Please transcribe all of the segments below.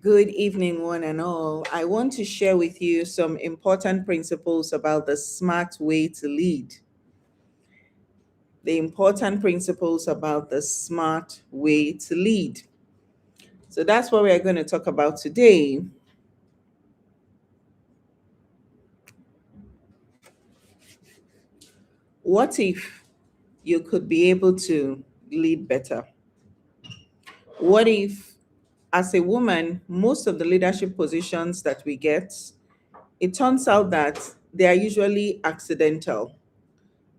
Good evening, one and all. I want to share with you some important principles about the smart way to lead. The important principles about the smart way to lead. So that's what we're going to talk about today. What if you could be able to lead better? What if, as a woman, most of the leadership positions that we get, it turns out that they are usually accidental.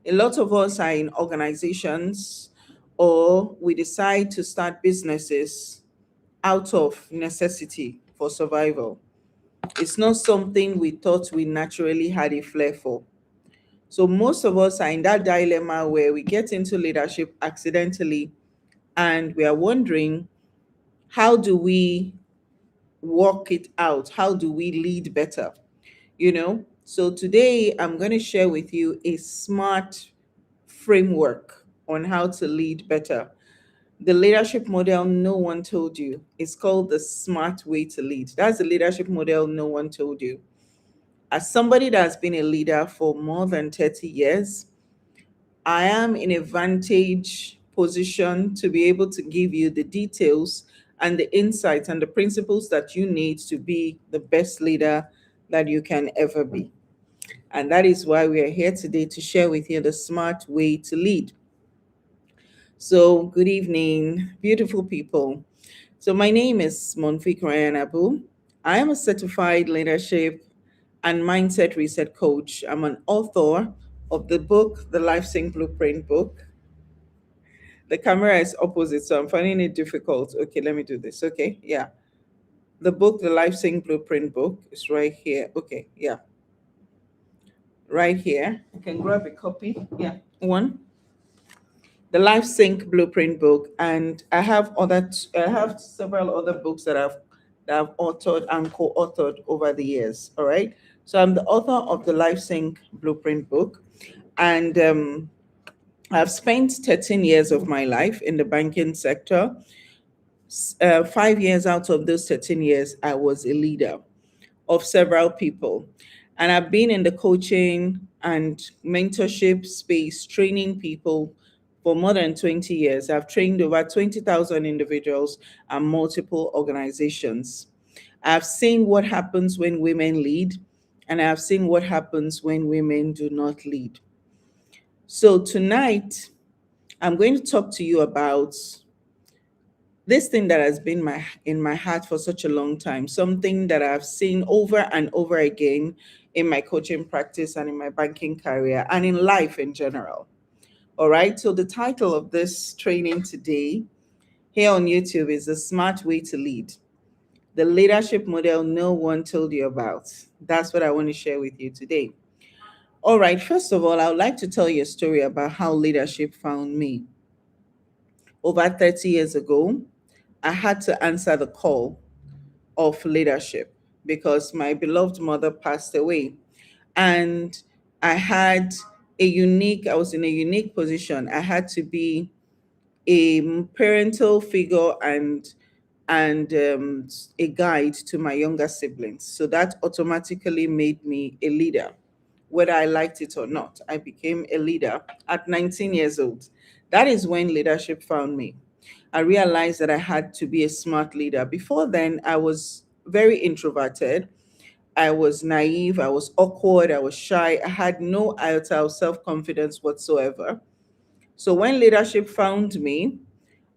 A lot of us are in organizations or we decide to start businesses out of necessity for survival. It's not something we thought we naturally had a flair for. So most of us are in that dilemma where we get into leadership accidentally and we are wondering, how do we work it out? How do we lead better? So today I'm going to share with you a smart framework on how to lead better. The leadership model no one told you. It's called the smart way to lead. That's the leadership model no one told you. As somebody that's been a leader for more than 30 years, I am in a vantage position to be able to give you the details and the insights and the principles that you need to be the best leader that you can ever be. And that is why we are here today to share with you the smart way to lead. So, good evening, beautiful people. So, my name is Monfik Ryan Abu. I am a certified leadership and mindset reset coach. I'm an author of the book, The Life Sync Blueprint book. The camera is opposite, so I'm finding it difficult. Okay, let me do this. Okay, yeah. The book, The Life Sync Blueprint book, is right here. Okay, yeah, right here. You can grab a copy. Yeah, one. The Life Sync Blueprint book, and I have several other books that I've authored and co-authored over the years. All right, so I'm the author of the Life Sync Blueprint book, and I've spent 13 years of my life in the banking sector. 5 years out of those 13 years, I was a leader of several people. And I've been in the coaching and mentorship space, training people for more than 20 years. I've trained over 20,000 individuals and multiple organizations. I've seen what happens when women lead, and I've seen what happens when women do not lead. So tonight, I'm going to talk to you about this thing that has been my in my heart for such a long time, something that I've seen over and over again in my coaching practice and in my banking career and in life in general. All right, so the title of this training today here on YouTube is The Smart Way to Lead, the leadership model no one told you about. That's what I want to share with you today. All right, first of all, I would like to tell you a story about how leadership found me. Over 30 years ago, I had to answer the call of leadership because my beloved mother passed away. And I was in a unique position. I had to be a parental figure and a guide to my younger siblings. So that automatically made me a leader, whether I liked it or not. I became a leader at 19 years old. That is when leadership found me. I realized that I had to be a smart leader. Before then, I was very introverted. I was naive. I was awkward. I was shy. I had no iota of self confidence whatsoever. So when leadership found me,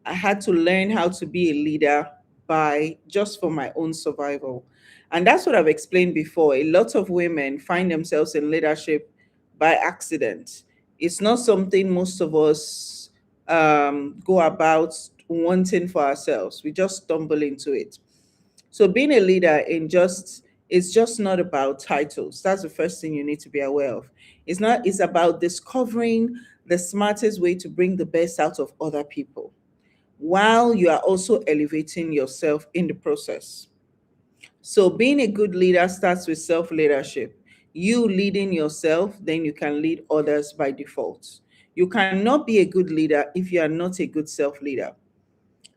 I had to learn how to be a leader by just for my own survival. And that's what I've explained before. A lot of women find themselves in leadership by accident. It's not something most of us go about wanting for ourselves. We just stumble into it. So being a leader in just it's just not about titles. That's the first thing you need to be aware of. It's about discovering the smartest way to bring the best out of other people while you are also elevating yourself in the process. So, being a good leader starts with self leadership. You leading yourself, then you can lead others by default. You cannot be a good leader if you are not a good self leader.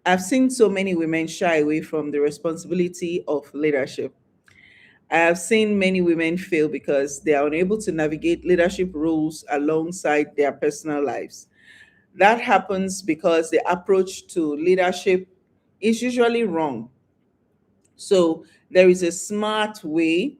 I've seen so many women shy away from the responsibility of leadership. I have seen many women fail because they are unable to navigate leadership roles alongside their personal lives. That happens because the approach to leadership is usually wrong. So there is a smart way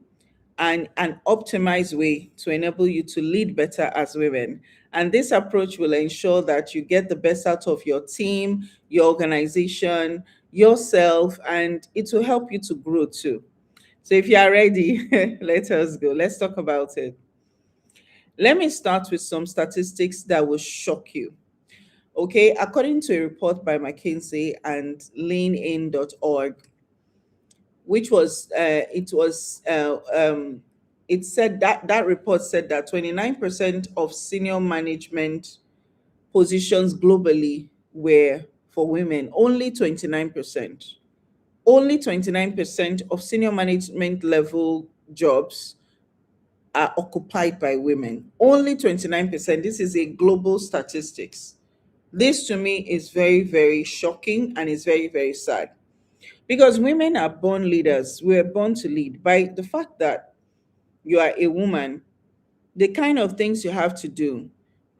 and an optimized way to enable you to lead better as women. And this approach will ensure that you get the best out of your team, your organization, yourself, and it will help you to grow too. So if you are ready, let us go. Let's talk about it. Let me start with some statistics that will shock you. Okay, according to a report by McKinsey and leanin.org, which was it said that that report said that 29% of senior management positions globally were for women. Only 29%. Only 29% of senior management level jobs are occupied by women. Only 29%. This is a global statistics. This to me is very, very shocking and is very, very sad because women are born leaders. We are born to lead. By the fact that you are a woman, the kind of things you have to do,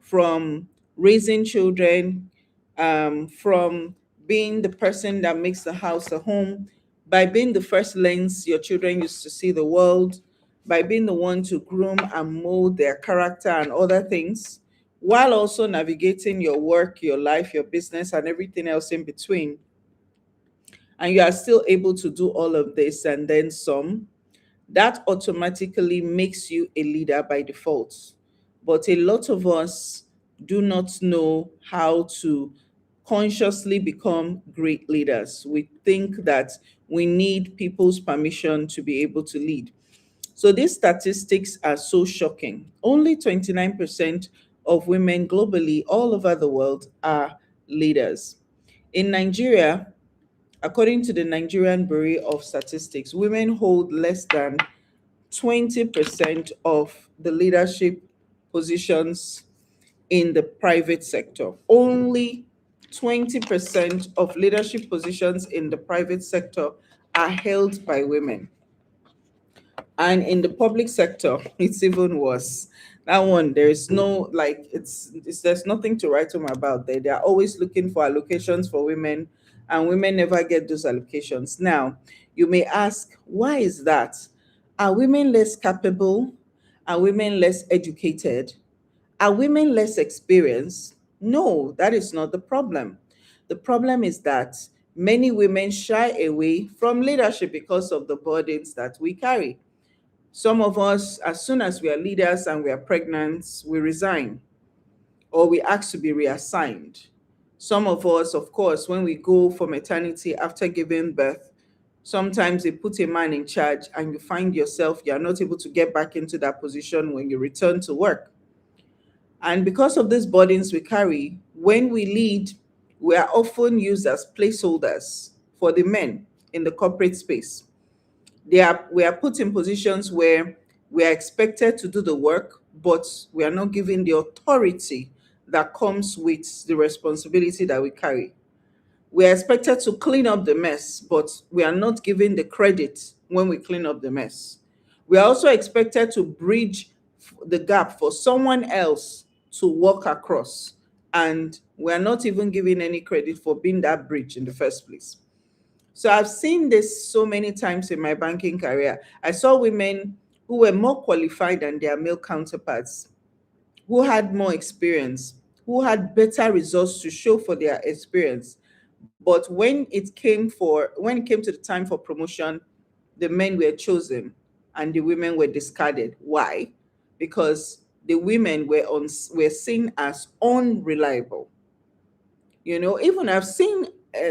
from raising children, from being the person that makes the house a home, by being the first lens your children used to see the world, by being the one to groom and mold their character and other things, while also navigating your work, your life, your business, and everything else in between. And you are still able to do all of this and then some, that automatically makes you a leader by default. But a lot of us do not know how to consciously become great leaders. We think that we need people's permission to be able to lead. So these statistics are so shocking. Only 29% of women globally, all over the world, are leaders. In Nigeria, according to the Nigerian Bureau of Statistics, women hold less than 20% of the leadership positions in the private sector. Only 20% of leadership positions in the private sector are held by women. And in the public sector, it's even worse. That one, there is no, like, it's there's nothing to write home about there. They are always looking for allocations for women, and women never get those allocations. Now, you may ask, why is that? Are women less capable? Are women less educated? Are women less experienced? No, that is not the problem. The problem is that many women shy away from leadership because of the burdens that we carry. Some of us, as soon as we are leaders and we are pregnant, we resign or we ask to be reassigned. Some of us, of course, when we go for maternity after giving birth, sometimes they put a man in charge and you find yourself, you are not able to get back into that position when you return to work. And because of these burdens we carry, when we lead, we are often used as placeholders for the men in the corporate space. We are put in positions where we are expected to do the work, but we are not given the authority that comes with the responsibility that we carry. We are expected to clean up the mess, but we are not given the credit when we clean up the mess. We are also expected to bridge the gap for someone else to walk across, and we are not even given any credit for being that bridge in the first place. So I've seen this so many times in my banking career. I saw women who were more qualified than their male counterparts, who had more experience, who had better results to show for their experience. But when it came to the time for promotion, the men were chosen and the women were discarded. Why? Because the women were seen as unreliable. Even I've seen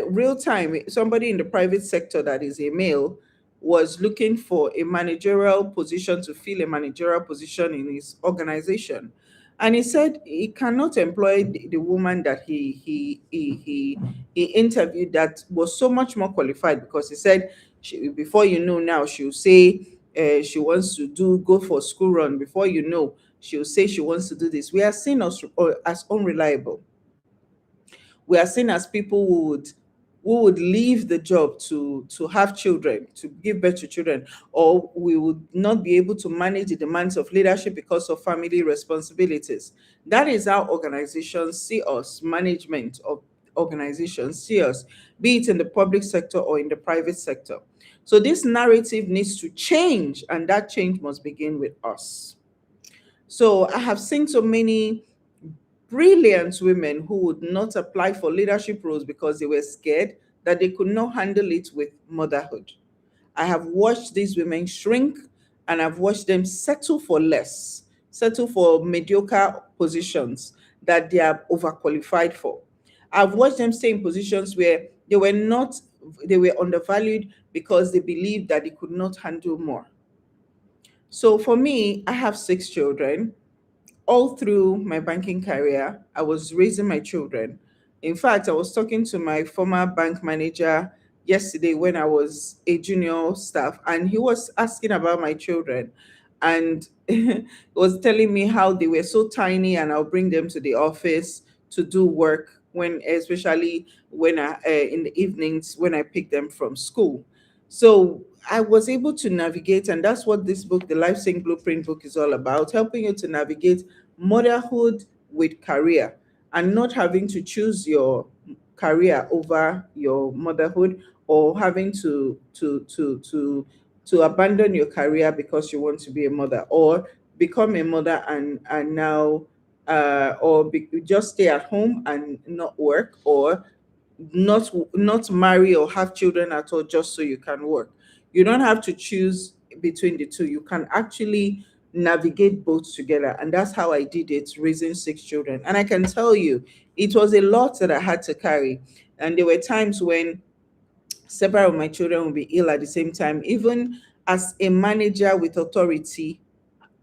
real time somebody in the private sector that is a male was looking for a managerial position to fill a managerial position in his organization. And he said he cannot employ the woman that he interviewed that was so much more qualified because he said before you know now she'll say she wants to do go for school run. Before you know, she'll say she wants to do this. We are seen as unreliable. We are seen as people who would we would leave the job to have children, to give birth to children, or we would not be able to manage the demands of leadership because of family responsibilities. That is how organizations see us, management of organizations see us, be it in the public sector or in the private sector. So this narrative needs to change, and that change must begin with us. So I have seen so many brilliant women who would not apply for leadership roles because they were scared that they could not handle it with motherhood. I have watched these women shrink, and I've watched them settle for less, settle for mediocre positions that they are overqualified for. I've watched them stay in positions where they were undervalued because they believed that they could not handle more. So for me, I have 6 children. All through my banking career, I was raising my children. In fact, I was talking to my former bank manager yesterday when I was a junior staff, and he was asking about my children. And he was telling me how they were so tiny, and I'll bring them to the office to do work when, especially when in the evenings when I pick them from school. So I was able to navigate, and that's what this book, the Life Sync Blueprint book, is all about, helping you to navigate motherhood with career, and not having to choose your career over your motherhood, or having to abandon your career because you want to be a mother, or become a mother and now just stay at home and not work, or not marry or have children at all just so you can work. You don't have to choose between the two. You can actually navigate both together. And that's how I did it, raising 6 children. And I can tell you, it was a lot that I had to carry. And there were times when several of my children would be ill at the same time. Even as a manager with authority,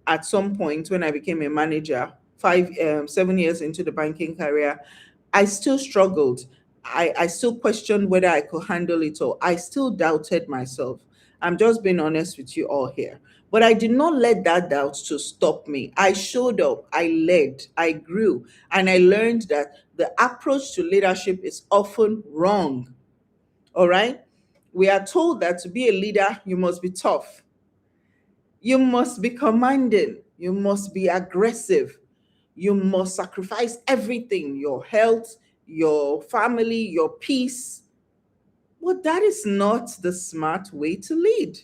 at some point when I became a manager, 7 years into the banking career, I still struggled. I still questioned whether I could handle it, or I still doubted myself. I'm just being honest with you all here. But I did not let that doubt to stop me. I showed up, I led, I grew, and I learned that the approach to leadership is often wrong. All right? We are told that to be a leader, you must be tough. You must be commanding. You must be aggressive. You must sacrifice everything, your health, your family, your peace. But that is not the smart way to lead.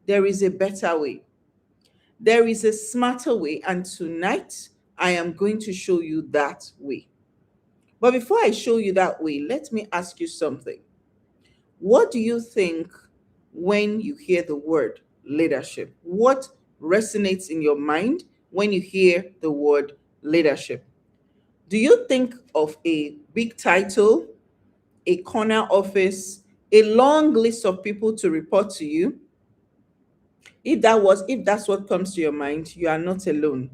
There is a better way. There is a smarter way. And tonight, I am going to show you that way. But before I show you that way, let me ask you something. What do you think when you hear the word leadership? What resonates in your mind when you hear the word leadership? Do you think of a big title, a corner office, a long list of people to report to you? If that's what comes to your mind, you are not alone.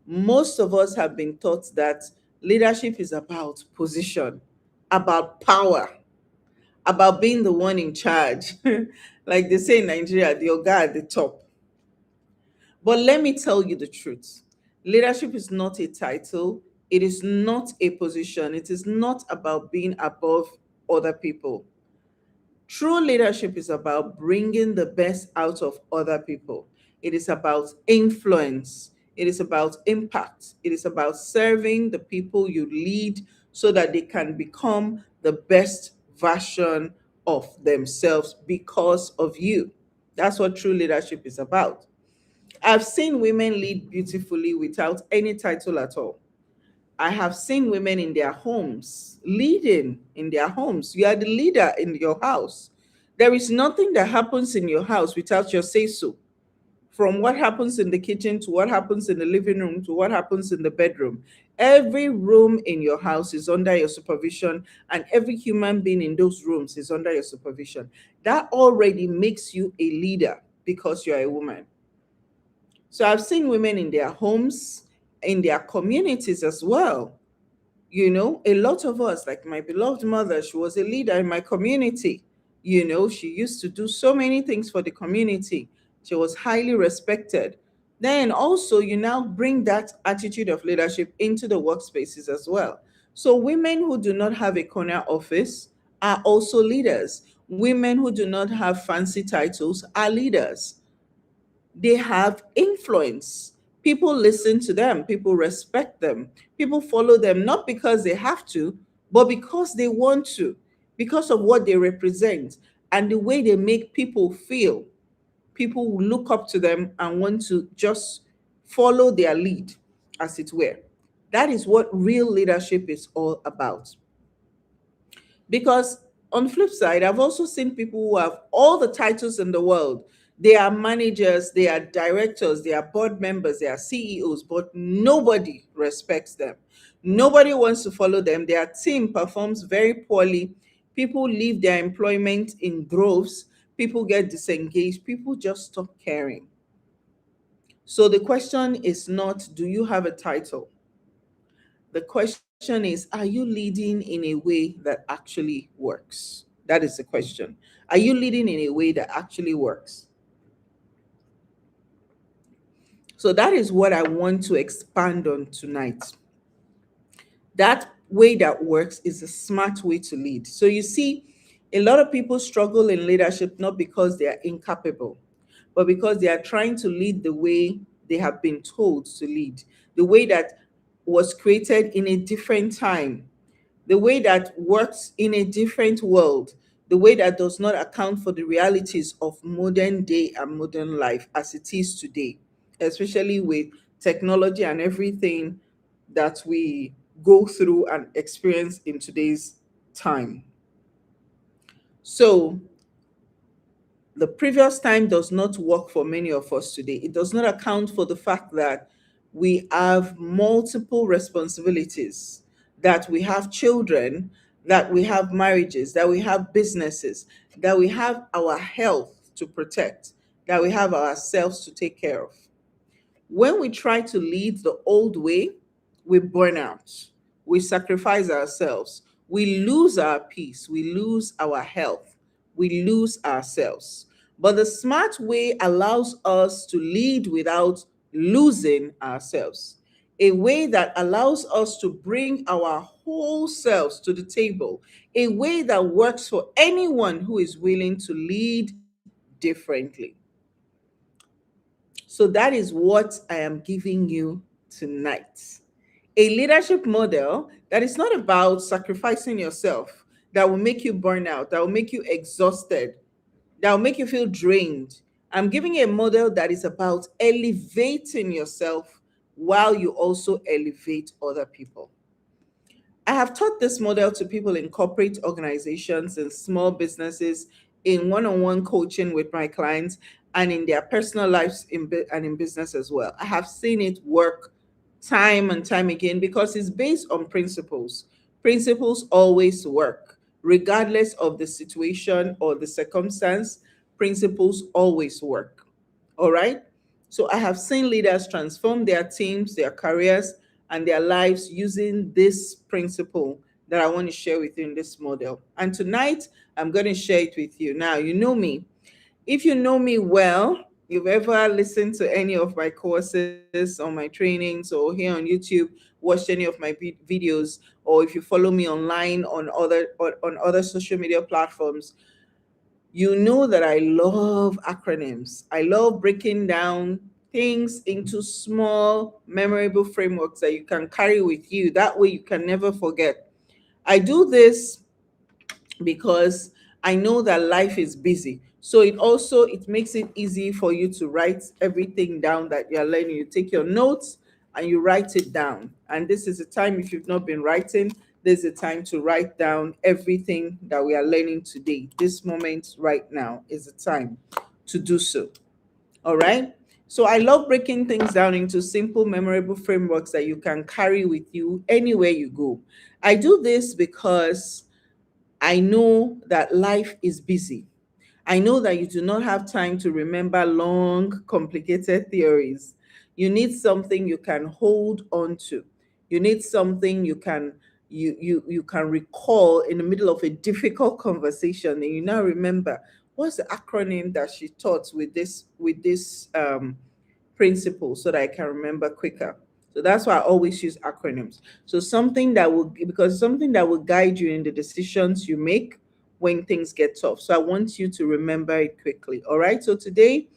Most of us have been taught that leadership is about position, about power, about being the one in charge. Like they say in Nigeria, the oga at the top. But let me tell you the truth. Leadership is not a title, it is not a position, it is not about being above other people. True leadership is about bringing the best out of other people. It is about influence. It is about impact. It is about serving the people you lead so that they can become the best version of themselves because of you. That's what true leadership is about. I've seen women lead beautifully without any title at all. I have seen women in their homes, leading in their homes. You are the leader in your house. There is nothing that happens in your house without your say so. From what happens in the kitchen to what happens in the living room to what happens in the bedroom. Every room in your house is under your supervision, and every human being in those rooms is under your supervision. That already makes you a leader because you're a woman. So I've seen women in their homes, in their communities as well. A lot of us, like my beloved mother, she was a leader in my community. She used to do so many things for the community. She was highly respected. Then also, you now bring that attitude of leadership into the workspaces as well. So women who do not have a corner office are also leaders. Women who do not have fancy titles are leaders. They have influence. People listen to them, people respect them, people follow them not because they have to, but because they want to, because of what they represent and the way they make people feel. People will look up to them and want to just follow their lead, as it were. That is what real leadership is all about. Because on the flip side, I've also seen people who have all the titles in the world. They are managers, they are directors, they are board members, they are CEOs, but nobody respects them. Nobody wants to follow them. Their team performs very poorly. People leave their employment in droves. People get disengaged. People just stop caring. So the question is not, do you have a title? The question is, are you leading in a way that actually works? That is the question. Are you leading in a way that actually works? So that is what I want to expand on tonight. That way that works is a smart way to lead. So you see, a lot of people struggle in leadership not because they are incapable, but because they are trying to lead the way they have been told to lead, the way that was created in a different time, the way that works in a different world, the way that does not account for the realities of modern day and modern life as it is today, especially with technology and everything that we go through and experience in today's time. So, the previous time does not work for many of us today. It does not account for the fact that we have multiple responsibilities, that we have children, that we have marriages, that we have businesses, that we have our health to protect, that we have ourselves to take care of. When we try to lead the old way, we burn out, we sacrifice ourselves, we lose our peace, we lose our health, we lose ourselves. But the smart way allows us to lead without losing ourselves. A way that allows us to bring our whole selves to the table. A way that works for anyone who is willing to lead differently. So that is what I am giving you tonight. A leadership model that is not about sacrificing yourself, that will make you burn out, that will make you exhausted, that will make you feel drained. I'm giving you a model that is about elevating yourself while you also elevate other people. I have taught this model to people in corporate organizations, in small businesses, in one on one coaching with my clients, and in their personal lives and in business as well. I have seen it work time and time again because it's based on principles. Principles always work, regardless of the situation or the circumstance. Principles always work. All right. So I have seen leaders transform their teams, their careers, and their lives using this principle that I want to share with you in this model. And tonight, I'm going to share it with you. Now, you know me. If you know me well, you've ever listened to any of my courses or my trainings or here on YouTube, watched any of my videos, or if you follow me online on other social media platforms, you know that I love acronyms. I love breaking down things into small, memorable frameworks that you can carry with you. That way you can never forget. I do this because I know that life is busy. So it makes it easy for you to write everything down that you're learning. You take your notes and you write it down. And this is a time, if you've not been writing, there's a time to write down everything that we are learning today. This moment right now is the time to do so. All right. So I love breaking things down into simple, memorable frameworks that you can carry with you anywhere you go. I do this because I know that life is busy. I know that you do not have time to remember long, complicated theories. You need something you can hold on to. You need something you can recall in the middle of a difficult conversation, and you now remember what's the acronym that she taught with this principle, so that I can remember quicker. So that's why I always use acronyms. So something that will guide you in the decisions you make, when things get tough. So I want you to remember it quickly. All right. So today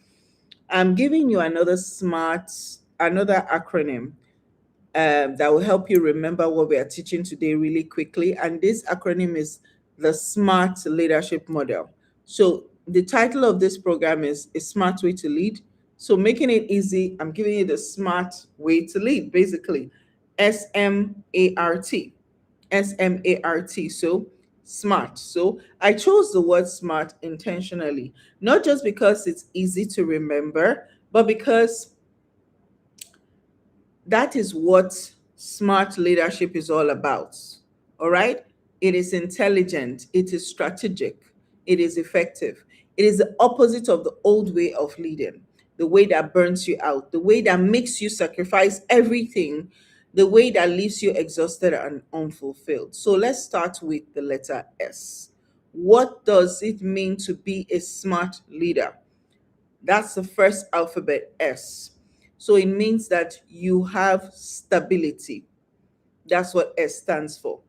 I'm giving you another acronym that will help you remember what we are teaching today really quickly. And this acronym is the SMART leadership model. So the title of this program is A Smart Way to Lead. So making it easy, I'm giving you the smart way to lead, basically. SMART. SMART. So smart. So I chose the word smart intentionally, not just because it's easy to remember, but because that is what smart leadership is all about. All right? It is intelligent, it is strategic, it is effective. It is the opposite of the old way of leading, the way that burns you out, the way that makes you sacrifice everything, the way that leaves you exhausted and unfulfilled. So let's start with the letter S. What does it mean to be a smart leader? That's the first alphabet, S. So it means that you have stability. That's what S stands for.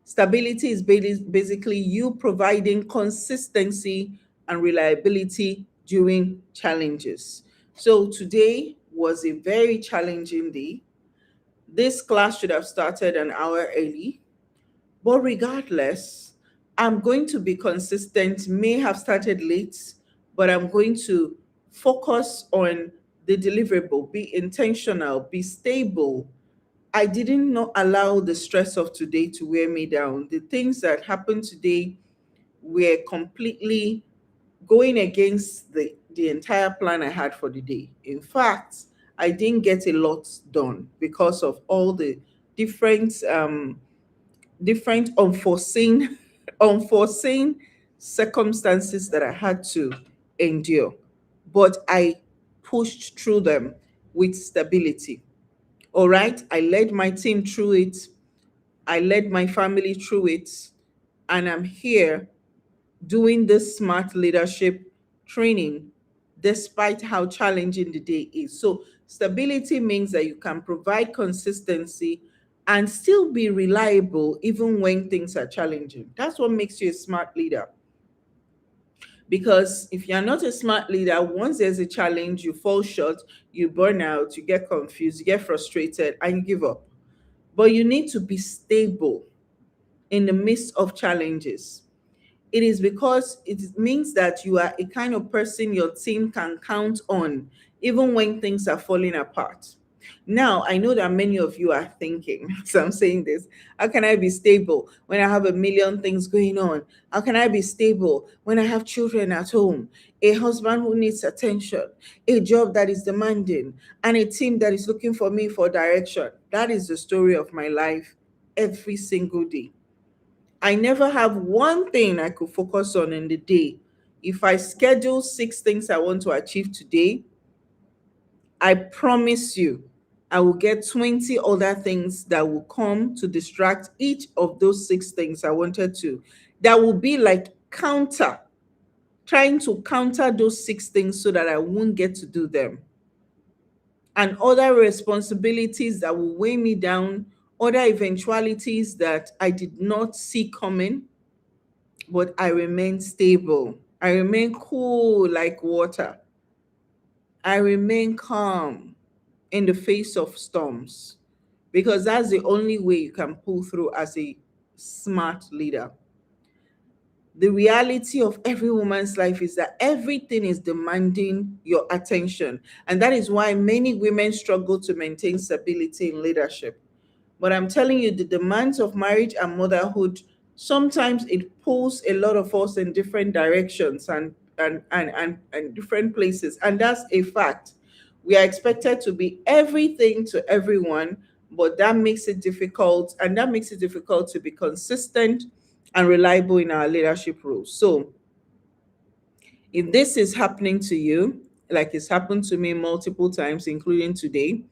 Stability is basically you providing consistency and reliability during challenges. So today was a very challenging day. This class should have started an hour early, but regardless, I'm going to be consistent, may have started late, but I'm going to focus on the deliverable, be intentional, be stable. I didn't not allow the stress of today to wear me down. The things that happened today were completely going against the entire plan I had for the day. In fact, I didn't get a lot done because of all the different different unforeseen circumstances that I had to endure. But I pushed through them with stability. All right. I led my team through it. I led my family through it. And I'm here doing this smart leadership training despite how challenging the day is. So, stability means that you can provide consistency and still be reliable even when things are challenging. That's what makes you a smart leader. Because if you're not a smart leader, once there's a challenge, you fall short, you burn out, you get confused, you get frustrated, and you give up. But you need to be stable in the midst of challenges. It is because it means that you are a kind of person your team can count on, even when things are falling apart. Now, I know that many of you are thinking, so I'm saying this, how can I be stable when I have a million things going on? How can I be stable when I have children at home, a husband who needs attention, a job that is demanding, and a team that is looking for me for direction? That is the story of my life every single day. I never have one thing I could focus on in the day. If I schedule 6 things I want to achieve today, I promise you, I will get 20 other things that will come to distract each of those 6 things I wanted to. That will be like trying to counter those 6 things so that I won't get to do them. And other responsibilities that will weigh me down, other eventualities that I did not see coming, but I remain stable. I remain cool like water. I remain calm in the face of storms because that's the only way you can pull through as a smart leader. The reality of every woman's life is that everything is demanding your attention. And that is why many women struggle to maintain stability in leadership. But I'm telling you, the demands of marriage and motherhood, sometimes it pulls a lot of us in different directions and different places. And that's a fact. We are expected to be everything to everyone, but that makes it difficult. And that makes it difficult to be consistent and reliable in our leadership roles. So if this is happening to you, like it's happened to me multiple times, including today,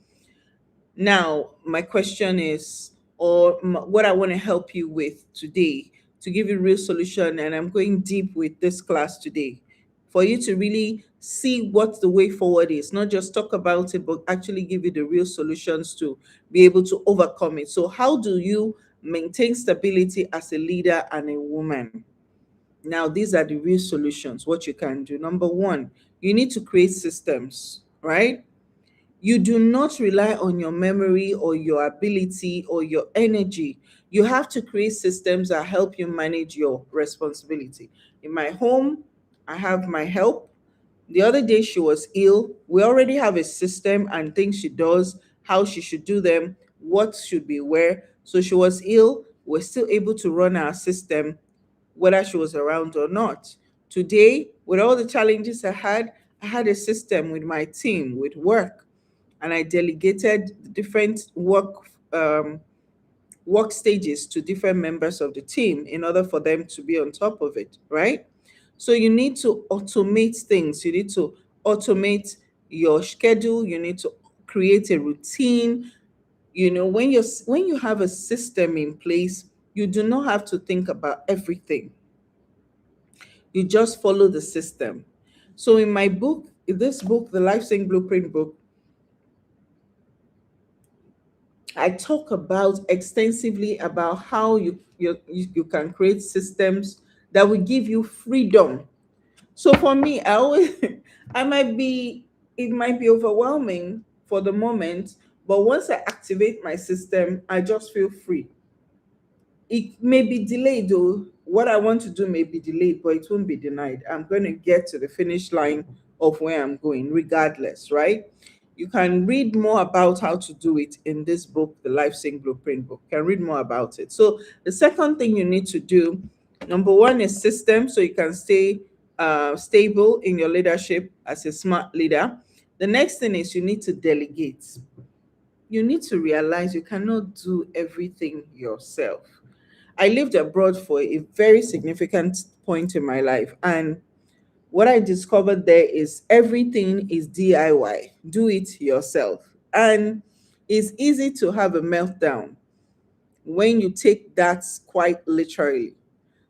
now, my question is, what I want to help you with today to give you real solution, and I'm going deep with this class today for you to really see what the way forward is, not just talk about it, but actually give you the real solutions to be able to overcome it. So, how do you maintain stability as a leader and a woman? Now, these are the real solutions. What you can do. Number one, you need to create systems, right? You do not rely on your memory or your ability or your energy. You have to create systems that help you manage your responsibility. In my home, I have my help. The other day, she was ill. We already have a system and things she does, how she should do them, what should be where. So she was ill. We're still able to run our system whether she was around or not. Today, with all the challenges I had a system with my team, with work, and I delegated different work stages to different members of the team in order for them to be on top of it, right? So you need to automate things. You need to automate your schedule. You need to create a routine. When you have a system in place, you do not have to think about everything. You just follow the system. So in my book, in this book, the Life Sync Blueprint book, I talk about extensively about how you can create systems that will give you freedom. So for me, I always I might be it might be overwhelming for the moment, but once I activate my system, I just feel free. It may be delayed though. What I want to do may be delayed, but it won't be denied. I'm going to get to the finish line of where I'm going, regardless, right? You can read more about how to do it in this book, the Life Sync Blueprint book. You can read more about it. So the second thing you need to do, number one, is system, so you can stay stable in your leadership as a smart leader. The next thing is you need to delegate. You need to realize you cannot do everything yourself. I lived abroad for a very significant point in my life. And what I discovered there is everything is DIY, do it yourself. And it's easy to have a meltdown when you take that quite literally.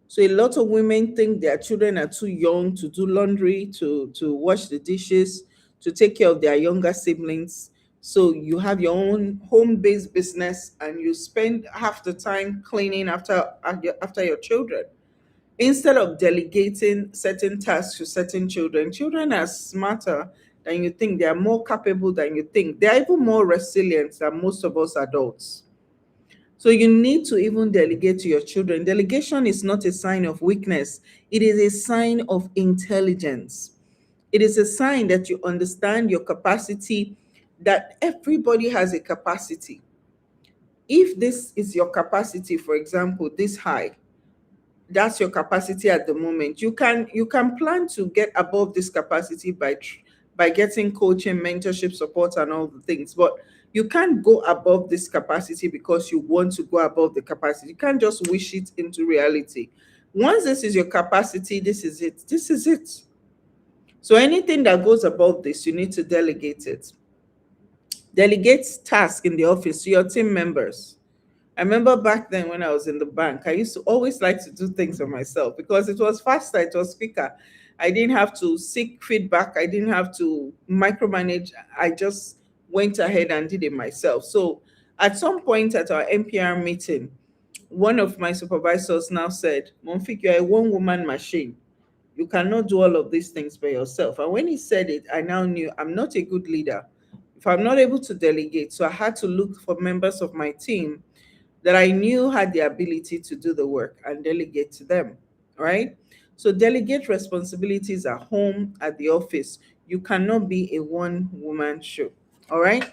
So a lot of women think their children are too young to do laundry, to wash the dishes, to take care of their younger siblings. So you have your own home-based business and you spend half the time cleaning after your children. Instead of delegating certain tasks to certain children, children are smarter than you think. They are more capable than you think. They are even more resilient than most of us adults. So you need to even delegate to your children. Delegation is not a sign of weakness, it is a sign of intelligence. It is a sign that you understand your capacity, that everybody has a capacity. If this is your capacity, for example, this high, that's your capacity at the moment. You can plan to get above this capacity by getting coaching, mentorship, support, and all the things. But you can't go above this capacity because you want to go above the capacity. You can't just wish it into reality. Once this is your capacity, this is it. This is it. So anything that goes above this, you need to delegate it. Delegate tasks in the office to your team members. I remember back then when I was in the bank, I used to always like to do things for myself because it was faster, it was quicker. I didn't have to seek feedback, I didn't have to micromanage. I just went ahead and did it myself. So at some point at our NPR meeting, one of my supervisors now said, Monfik, you're a one woman machine. You cannot do all of these things by yourself. And when he said it, I now knew I'm not a good leader if I'm not able to delegate. So I had to look for members of my team that I knew had the ability to do the work and delegate to them, right? So delegate responsibilities at home, at the office. You cannot be a one woman show, all right?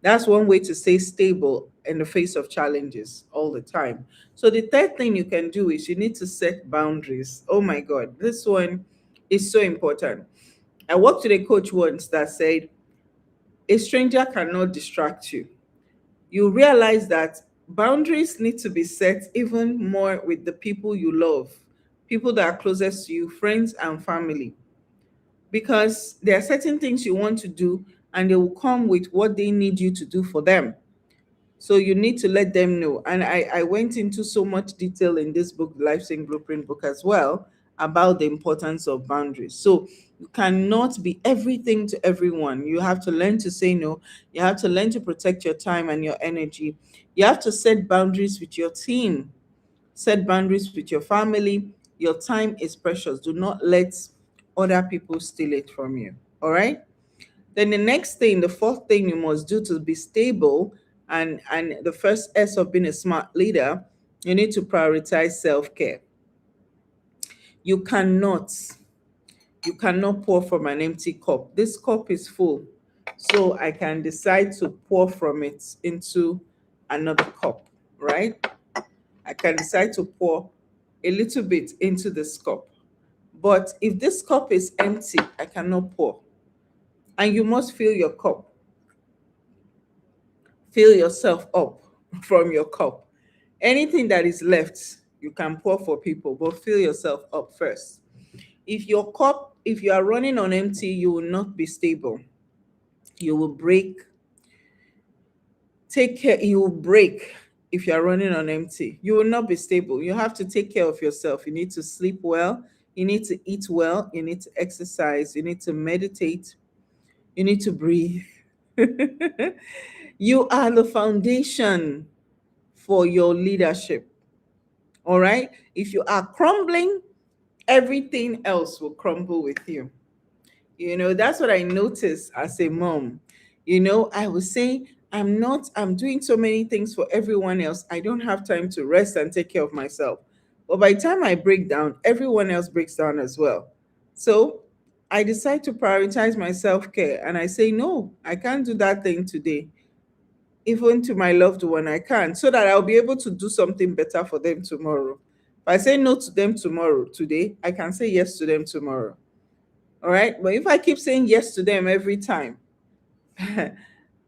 That's one way to stay stable in the face of challenges all the time. So the third thing you can do is you need to set boundaries. Oh my God, this one is so important. I worked with a coach once that said, a stranger cannot distract you. You realize that boundaries need to be set even more with the people you love, people that are closest to you, friends and family, because there are certain things you want to do and they will come with what they need you to do for them. So you need to let them know. And I went into so much detail in this book, the Life Sync Blueprint book, as well, about the importance of boundaries. So you cannot be everything to everyone. You have to learn to say no. You have to learn to protect your time and your energy. You have to set boundaries with your team, set boundaries with your family. Your time is precious. Do not let other people steal it from you. All right. Then the next thing, the fourth thing you must do to be stable, and the first S of being a smart leader, you need to prioritize self-care. You cannot you cannot pour from an empty cup. This cup is full, so I can decide to pour from it into another cup, right? I can decide to pour a little bit into this cup. But if this cup is empty, I cannot pour. And you must fill your cup. Fill yourself up from your cup. Anything that is left, you can pour for people, but fill yourself up first. If you are running on empty, you will not be stable. You will break. Take care, you will break if you are running on empty. You will not be stable. You have to take care of yourself. You need to sleep well. You need to eat well. You need to exercise. You need to meditate. You need to breathe. You are the foundation for your leadership. All right. If you are crumbling, everything else will crumble with you. That's what I noticed as a mom. I was saying, I'm doing so many things for everyone else. I don't have time to rest and take care of myself. But by the time I break down, everyone else breaks down as well. So I decide to prioritize my self care and I say, no, I can't do that thing today. Even to my loved one, I can't, so that I'll be able to do something better for them tomorrow. If I say no to them today, I can say yes to them tomorrow. All right. But if I keep saying yes to them every time,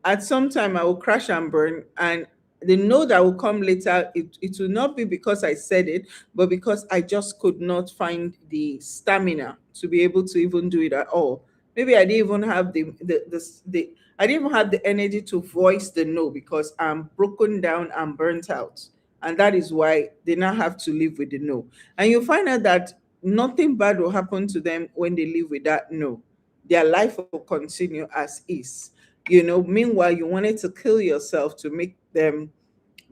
at some time I will crash and burn. And the no that will come later, it will not be because I said it, but because I just could not find the stamina to be able to even do it at all. Maybe I didn't even have the I didn't even have the energy to voice the no because I'm broken down and burnt out. And that is why they now have to live with the no. And you find out that nothing bad will happen to them when they live with that no. Their life will continue as is. Meanwhile, you wanted to kill yourself to make them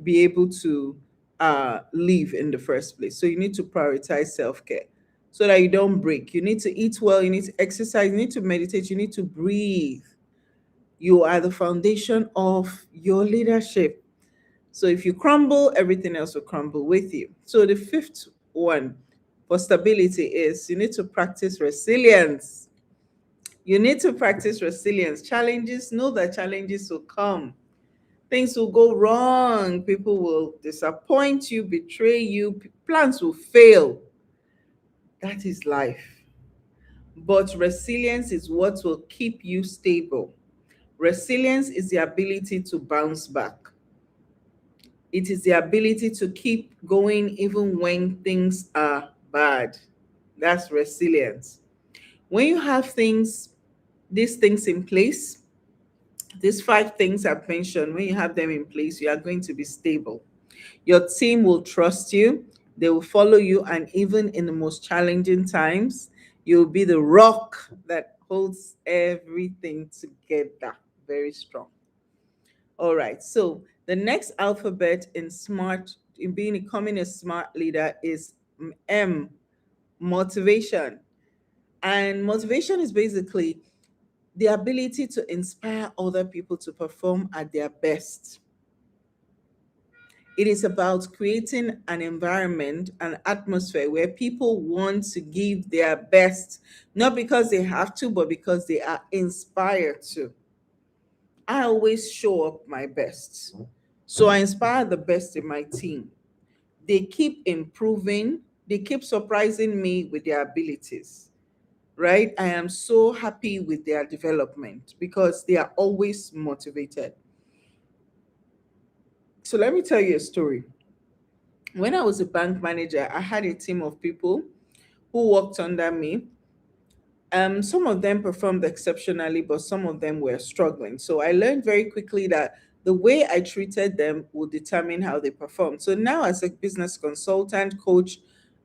be able to live in the first place. So you need to prioritize self-care so that you don't break. You need to eat well, you need to exercise, you need to meditate, you need to breathe. You are the foundation of your leadership. So if you crumble, everything else will crumble with you. So the fifth one for stability is you need to practice resilience. You need to practice resilience. Challenges, know that challenges will come. Things will go wrong. People will disappoint you, betray you. Plans will fail. That is life. But resilience is what will keep you stable. Resilience is the ability to bounce back. It is the ability to keep going even when things are bad. That's resilience. When you have these things in place, these five things I've mentioned, when you have them in place, you are going to be stable. Your team will trust you, they will follow you, and even in the most challenging times, you'll be the rock that holds everything together. Very strong. All right. So the next alphabet in becoming a smart leader is M, motivation. And motivation is basically the ability to inspire other people to perform at their best. It is about creating an environment, an atmosphere where people want to give their best, not because they have to, but because they are inspired to. I always show up my best. So I inspire the best in my team. They keep improving, they keep surprising me with their abilities, right? I am so happy with their development because they are always motivated. So let me tell you a story. When I was a bank manager, I had a team of people who worked under me. Some of them performed exceptionally, but some of them were struggling. So I learned very quickly that the way I treated them would determine how they performed. So now, as a business consultant, coach,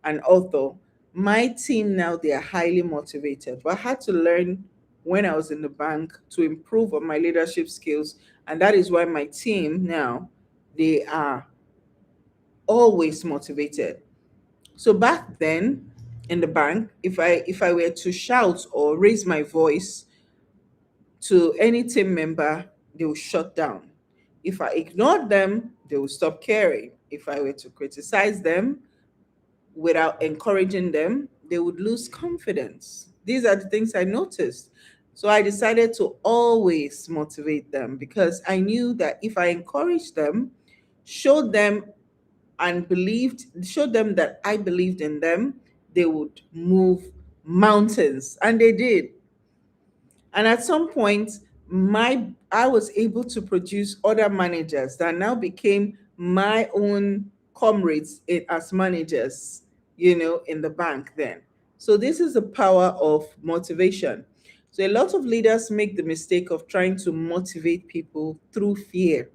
and author, my team now they are highly motivated. But I had to learn when I was in the bank to improve on my leadership skills, and that is why my team now they are always motivated. So back then in the bank, if I were to shout or raise my voice to any team member, they will shut down. If I ignored them, they will stop caring. If I were to criticize them without encouraging them, they would lose confidence. These are the things I noticed. So I decided to always motivate them because I knew that if I encouraged them, showed them showed them that I believed in them, they would move mountains. And they did. And at some point, my I was able to produce other managers that now became my own comrades as managers, in the bank then. So this is the power of motivation. So a lot of leaders make the mistake of trying to motivate people through fear.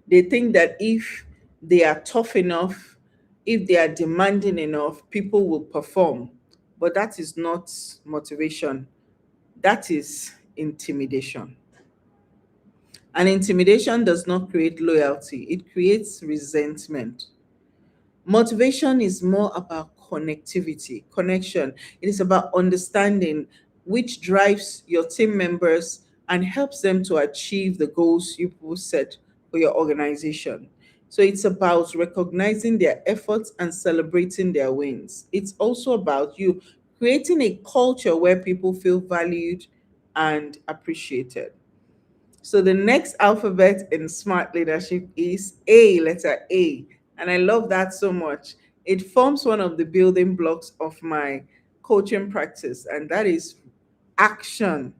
They think that if they are tough enough, if they are demanding enough, people will perform. But that is not motivation. That is intimidation. And intimidation does not create loyalty, it creates resentment. Motivation is more about connectivity, connection. It is about understanding which drives your team members and helps them to achieve the goals you people set for your organization. So it's about recognizing their efforts and celebrating their wins. It's also about you creating a culture where people feel valued and appreciated. So the next alphabet in smart leadership is A, letter A. And I love that so much. It forms one of the building blocks of my coaching practice, and that is action.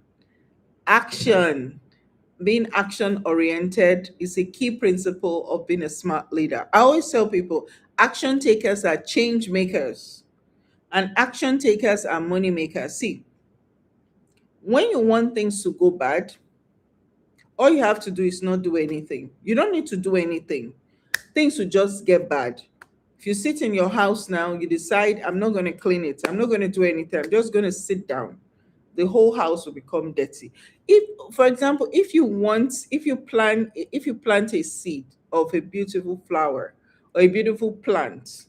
Action. Being action oriented is a key principle of being a smart leader. I always tell people action takers are change makers, and action takers are money makers. See, when you want things to go bad, all you have to do is not do anything. You don't need to do anything. Things will just get bad. If you sit in your house now, you decide, I'm not going to clean it, I'm not going to do anything, I'm just going to sit down. The whole house will become dirty. If, for example, if you plant a seed of a beautiful flower or a beautiful plant,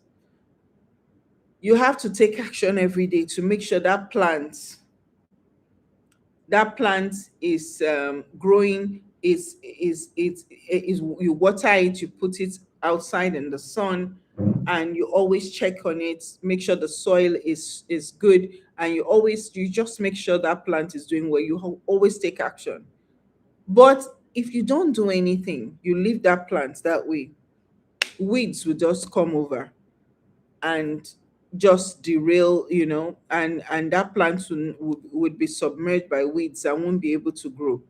you have to take action every day to make sure that plant is growing, is you water it, you put it outside in the sun, and you always check on it, make sure the soil is good, and you just make sure that plant is doing well. Always take action. But if you don't do anything, you leave that plant that way, weeds will just come over and just derail, and that plant would be submerged by weeds and won't be able to grow.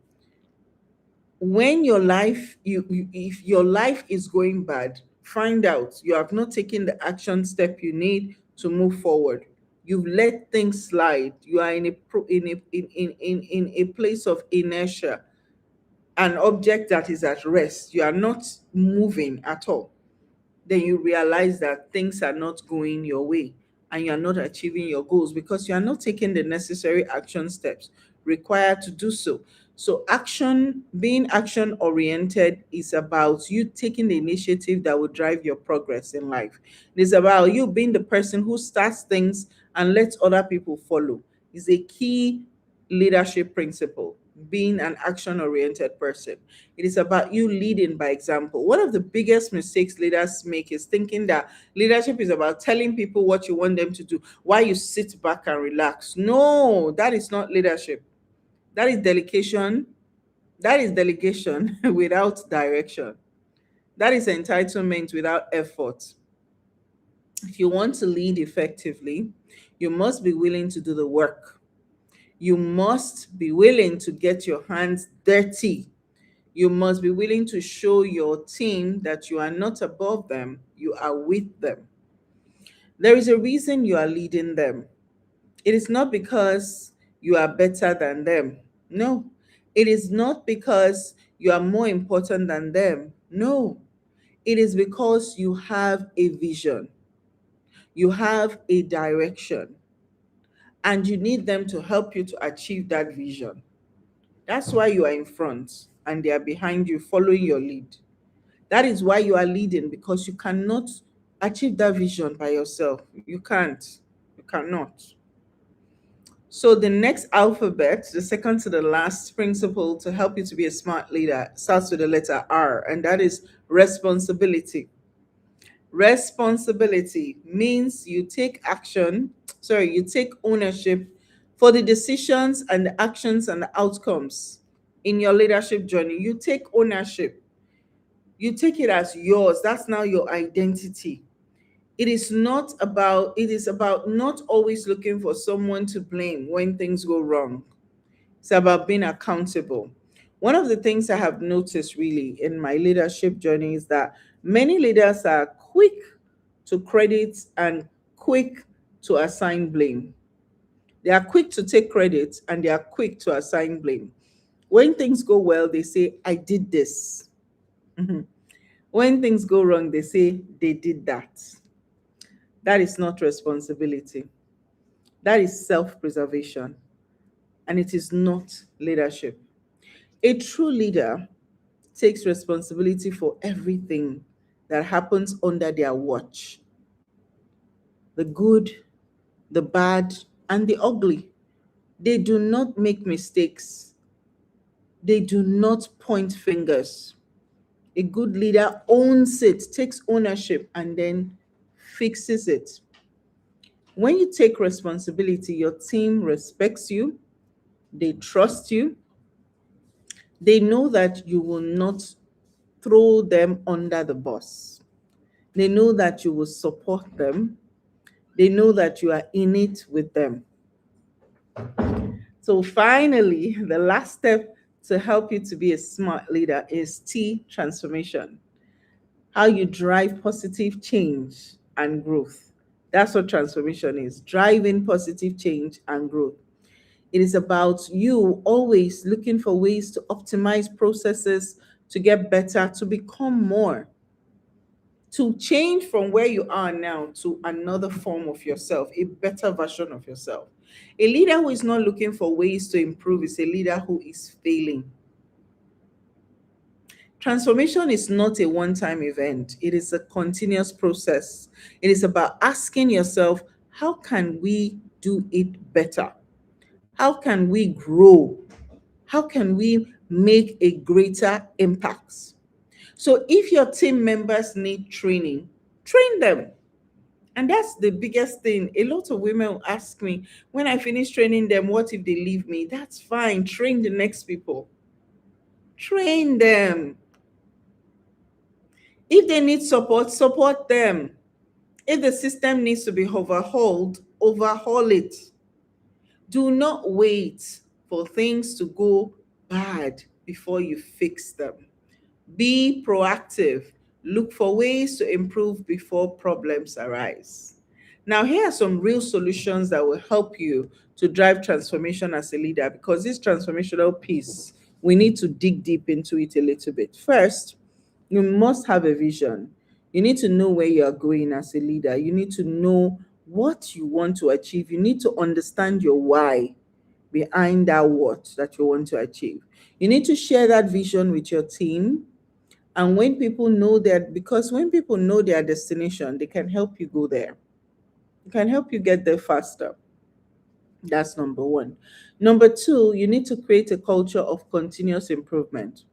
When your life you if your life is going bad, find out you have not taken the action step you need to move forward. You've let things slide. You are in a place of inertia, an object that is at rest. You are not moving at all. Then you realize that things are not going your way and you're not achieving your goals because you are not taking the necessary action steps required to do so. So, being action oriented is about you taking the initiative that will drive your progress in life. It is about you being the person who starts things and lets other people follow. Is a key leadership principle, being an action oriented person. It is about you leading by example. One of the biggest mistakes leaders make is thinking that leadership is about telling people what you want them to do while you sit back and relax. No, that is not leadership. That is delegation. That is delegation without direction. That is entitlement without effort. If you want to lead effectively, you must be willing to do the work. You must be willing to get your hands dirty. You must be willing to show your team that you are not above them, you are with them. There is a reason you are leading them. It is not because you are better than them. No. It is not because you are more important than them. No. It is because you have a vision, you have a direction, and you need them to help you to achieve that vision. That's why you are in front and they are behind you following your lead. That is why you are leading, because you cannot achieve that vision by yourself. You can't. You cannot. So the next alphabet, the second to the last principle to help you to be a smart leader, starts with the letter R, and that is responsibility. Responsibility means you take action, sorry, you take ownership for the decisions and the actions and the outcomes in your leadership journey. You take ownership. You take it as yours. That's now your identity. It is about not always looking for someone to blame when things go wrong. It's about being accountable. One of the things I have noticed really in my leadership journey is that many leaders are quick to credit and quick to assign blame. They are quick to take credit and they are quick to assign blame. When things go well, they say, I did this. Mhm. When things go wrong, they say, they did that. That is not responsibility. That is self preservation. And it is not leadership. A true leader takes responsibility for everything that happens under their watch, the good, the bad, and the ugly. They do not make mistakes, they do not point fingers. A good leader owns it, takes ownership, and then fixes it. When you take responsibility, your team respects you, they trust you, they know that you will not throw them under the bus. They know that you will support them. They know that you are in it with them. So, finally, the last step to help you to be a smart leader is T, transformation. How you drive positive change and growth. That's what transformation is, driving positive change and growth. It is about you always looking for ways to optimize processes, to get better, to become more, to change from where you are now to another form of yourself, a better version of yourself. A leader who is not looking for ways to improve is a leader who is failing. Transformation is not a one time event, it is a continuous process. It is about asking yourself, how can we do it better? How can we grow? How can we make a greater impact? So, if your team members need training, train them. And that's the biggest thing. A lot of women will ask me, when I finish training them, what if they leave me? That's fine. Train the next people. Train them. If they need support, support them. If the system needs to be overhauled, overhaul it. Do not wait for things to go bad before you fix them. Be proactive. Look for ways to improve before problems arise. Now, here are some real solutions that will help you to drive transformation as a leader, because this transformational piece, we need to dig deep into it a little bit. First, you must have a vision. You need to know where you are going as a leader. You need to know what you want to achieve. You need to understand your why behind that what that you want to achieve. You need to share that vision with your team. And when people know that, because when people know their destination, they can help you go there. It can help you get there faster. That's number one. Number two, you need to create a culture of continuous improvement.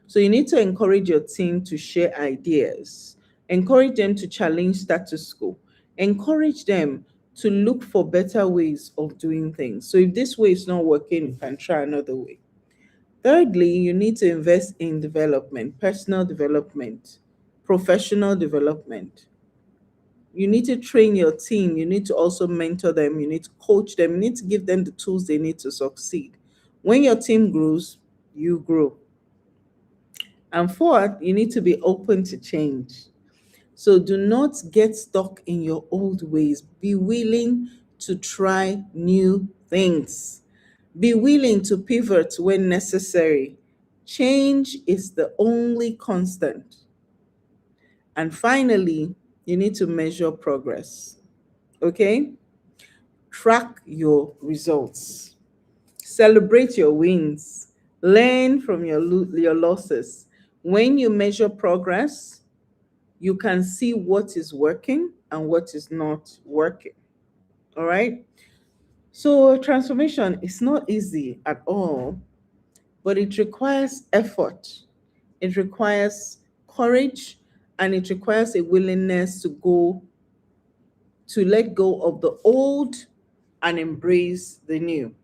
So you need to encourage your team to share ideas, encourage them to challenge status quo, encourage them to look for better ways of doing things. So if this way is not working, you can try another way. Thirdly, you need to invest in development, personal development, professional development. You need to train your team. You need to also mentor them. You need to coach them. You need to give them the tools they need to succeed. When your team grows, you grow. And fourth, you need to be open to change. So do not get stuck in your old ways. Be willing to try new things. Be willing to pivot when necessary. Change is the only constant. And finally, you need to measure progress. Okay? Track your results. Celebrate your wins. Learn from your losses. When you measure progress, You can see what is working and what is not working. All right. So, transformation is not easy at all, but it requires effort, it requires courage, and it requires a willingness to let go of the old and embrace the new.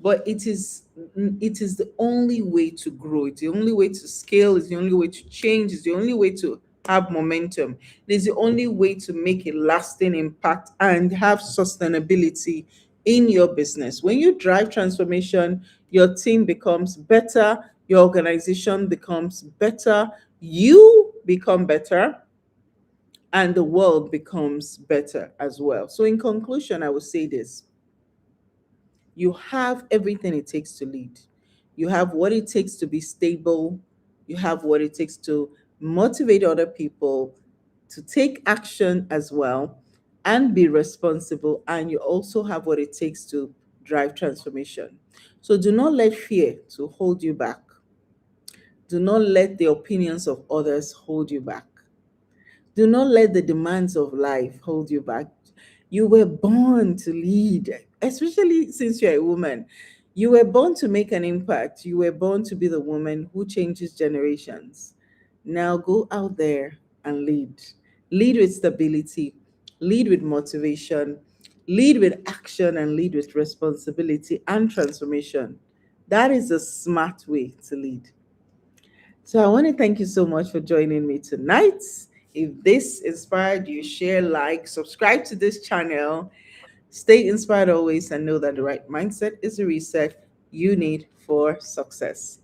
But it is the only way to grow. It's the only way to scale. It's the only way to change. It's the only way to have momentum. It is the only way to make a lasting impact and have sustainability in your business. When you drive transformation, your team becomes better, your organization becomes better, you become better, and the world becomes better as well. So in conclusion, I would say this: you have everything it takes to lead. You have what it takes to be stable. You have what it takes to motivate other people, to take action as well, and be responsible. And you also have what it takes to drive transformation. So do not let fear to hold you back. Do not let the opinions of others hold you back. Do not let the demands of life hold you back. You were born to lead, especially since you're a woman. You were born to make an impact. You were born to be the woman who changes generations. Now go out there and lead. Lead with stability, lead with motivation, lead with action, and lead with responsibility and transformation. That is a smart way to lead. So I want to thank you so much for joining me tonight. If this inspired you, share, like, subscribe to this channel. Stay inspired always and know that the right mindset is the reset you need for success.